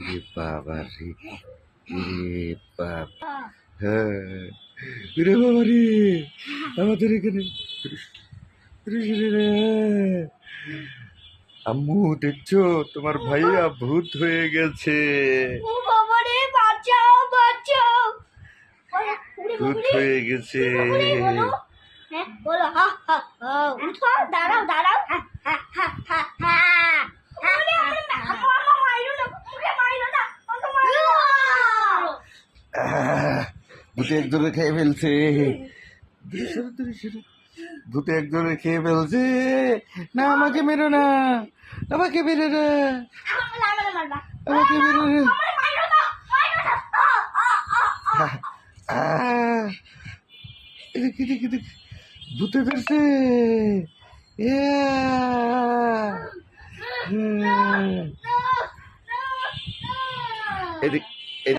রে বাবা রে, রে বাবা, হ্যাঁ, রে বাবা রে, আমাদের এখানে আম্মু দেখছো তোমার ভাইয়া ভূত হয়ে গেছে, ও বাবা রে, বাঁচাও বাঁচাও। ভূত হয়ে গেছে। বলো হা হা হা, উঠো, দাঁড়াও দাঁড়াও, হা হা হা হা হা। ভূতে একজনে খেয়ে ফেলছে, ভূতে একজনে খেয়ে ফেলছে। না আমাকে মেরো না, আমাকে মেরো না, আমাকে মেরো না। দেখি দেখি দেখি, ভূতে ধরছে। এদিক